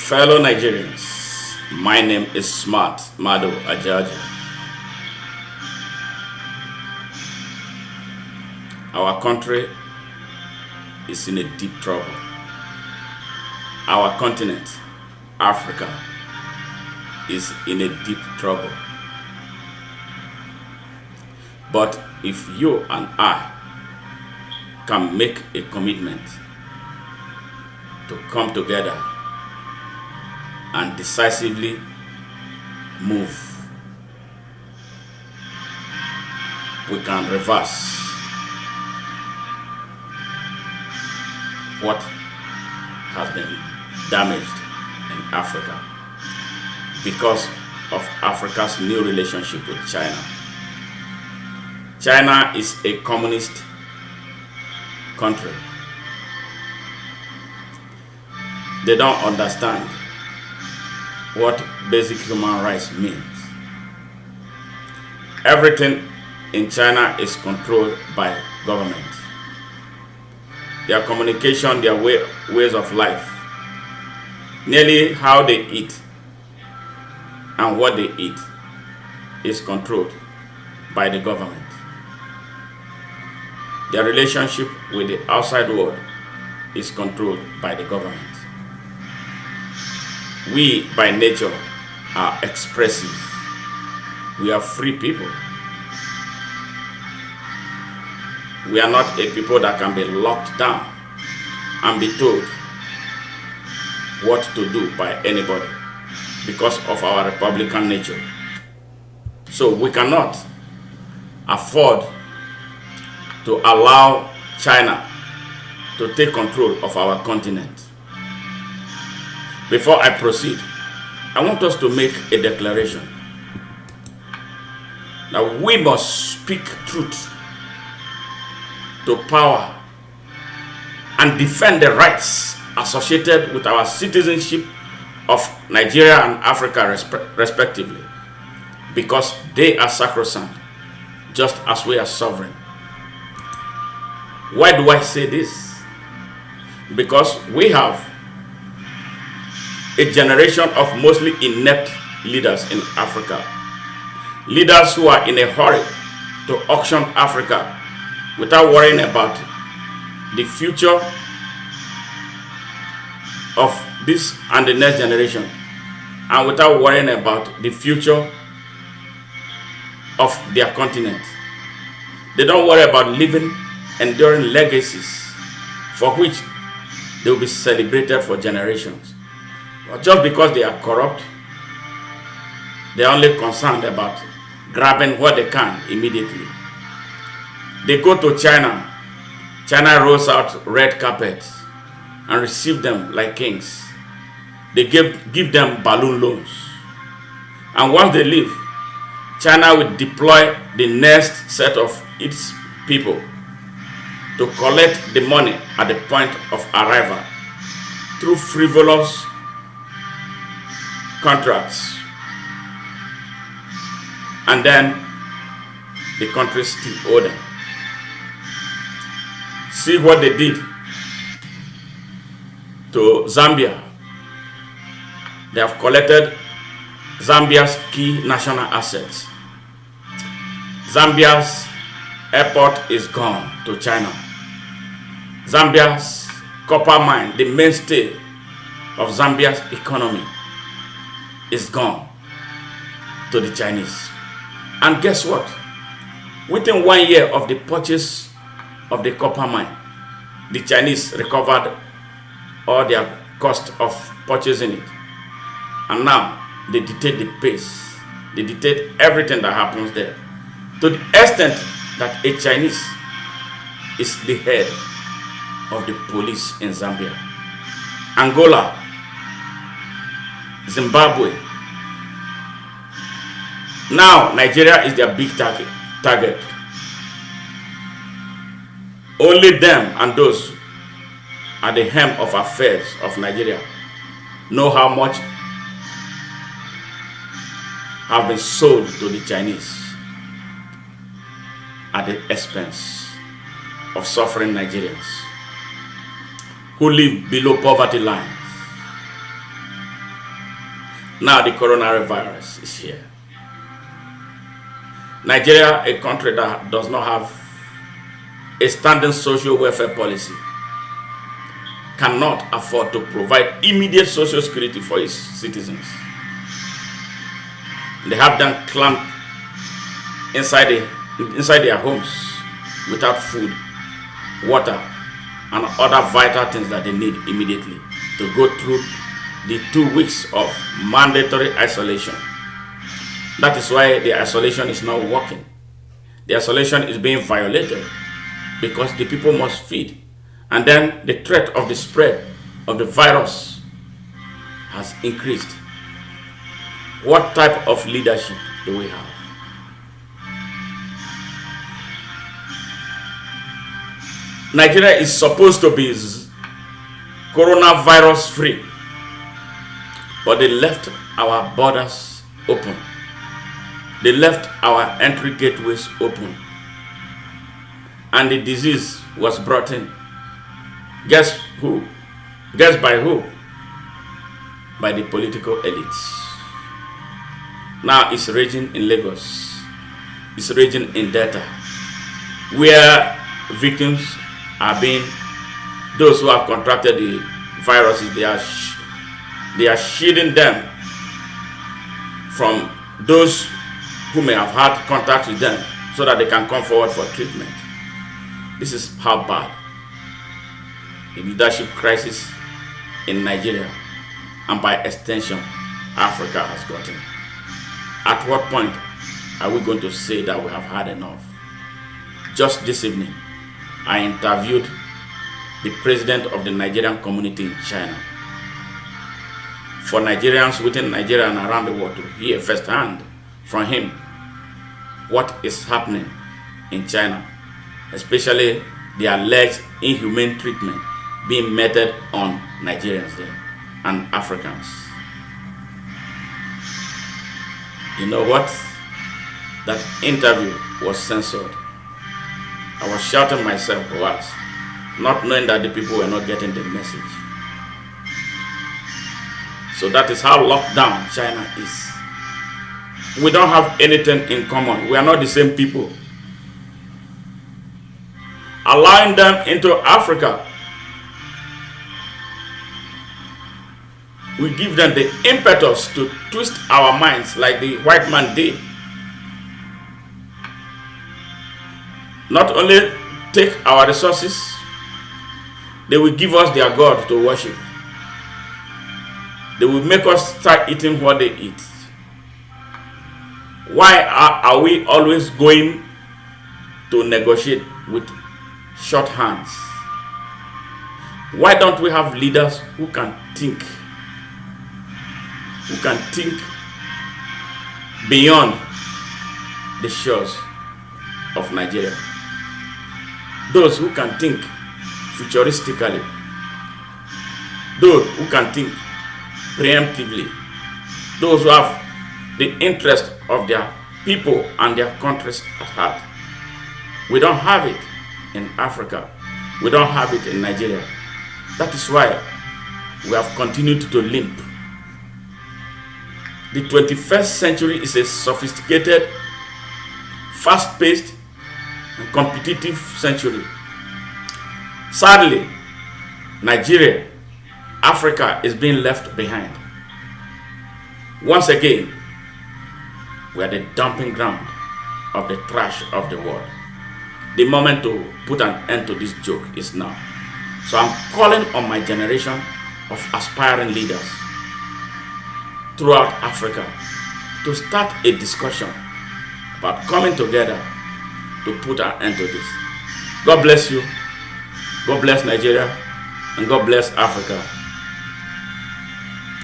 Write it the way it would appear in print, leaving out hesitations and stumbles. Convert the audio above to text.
Fellow Nigerians, my name is Smart Mado Ajaja. Our country is in a deep trouble. Our continent, Africa, is in a deep trouble. But if you and I can make a commitment to come together and decisively move, we can reverse what has been damaged in Africa because of Africa's new relationship with China. China is a communist country. They don't understand what basic human rights means. Everything in China is controlled by government. Their communication, their ways of life, nearly how they eat and what they eat is controlled by the government. Their relationship with the outside world is controlled by the government. We, by nature, are expressive. We are free people. We are not a people that can be locked down and be told what to do by anybody because of our republican nature. So we cannot afford to allow China to take control of our continent. Before I proceed, I want us to make a declaration that we must speak truth to power and defend the rights associated with our citizenship of Nigeria and Africa respectively, because they are sacrosanct, just as we are sovereign. Why do I say this? Because we have a generation of mostly inept leaders in Africa. Leaders who are in a hurry to auction Africa without worrying about the future of this and the next generation, and without worrying about the future of their continent. They don't worry about leaving enduring legacies for which they will be celebrated for generations. But just because they are corrupt, they are only concerned about grabbing what they can immediately. They go to China. China rolls out red carpets and receive them like kings. They give them balloon loans. And once they leave, China will deploy the next set of its people to collect the money at the point of arrival through frivolous contracts. And then the country still owe them. See what they did to Zambia. They have collected Zambia's key national assets. Zambia's airport is gone to China. Zambia's copper mine, the mainstay of Zambia's economy, is gone to the Chinese. And guess what? Within 1 year of the purchase of the copper mine, the Chinese recovered all their cost of purchasing it. And now they dictate the pace. They dictate everything that happens there. To the extent that a Chinese is the head of the police in Zambia. Angola, Zimbabwe. Now Nigeria is their big target. Only them and those at the helm of affairs of Nigeria know how much have been sold to the Chinese at the expense of suffering Nigerians who live below poverty lines. Now the coronavirus is here. Nigeria, a country that does not have a standing social welfare policy, cannot afford to provide immediate social security for its citizens. They have them clamped inside their homes without food, water, and other vital things that they need immediately to go through the 2 weeks of mandatory isolation. That is why the isolation is not working. The isolation is being violated because the people must feed. And then the threat of the spread of the virus has increased. What type of leadership do we have? Nigeria is supposed to be coronavirus free, but they left our borders open. They left our entry gateways open. And the disease was brought in. Guess who? Guess by who? By the political elites. Now it's raging in Lagos. It's raging in Delta, where victims are being, those who have contracted the viruses, they are shielding them from those who may have had contact with them so that they can come forward for treatment. This is how bad the leadership crisis in Nigeria, and by extension Africa, has gotten. At what point are we going to say that we have had enough? Just this evening, I interviewed the president of the Nigerian community in China, for Nigerians within Nigeria and around the world to hear firsthand from him what is happening in China, especially the alleged inhumane treatment being meted on Nigerians there and Africans. You know what? That interview was censored. I was shouting myself once, not knowing that the people were not getting the message. So that is how locked down China is. We don't have anything in common. We are not the same people. Allowing them into Africa, we give them the impetus to twist our minds like the white man did. Not only take our resources, they will give us their God to worship. They will make us start eating what they eat. Why are we always going to negotiate with short hands? Why don't we have leaders who can think? Who can think beyond the shores of Nigeria? Those who can think futuristically. Those who can think preemptively. Those who have the interest of their people and their countries at heart. We don't have it in Africa. We don't have it in Nigeria. That is why we have continued to limp. The 21st century is a sophisticated, fast-paced, and competitive century. Sadly, Nigeria, Africa is being left behind. Once again, we are the dumping ground of the trash of the world. The moment to put an end to this joke is now. So I'm calling on my generation of aspiring leaders throughout Africa to start a discussion about coming together to put an end to this. God bless you. God bless Nigeria. And God bless Africa.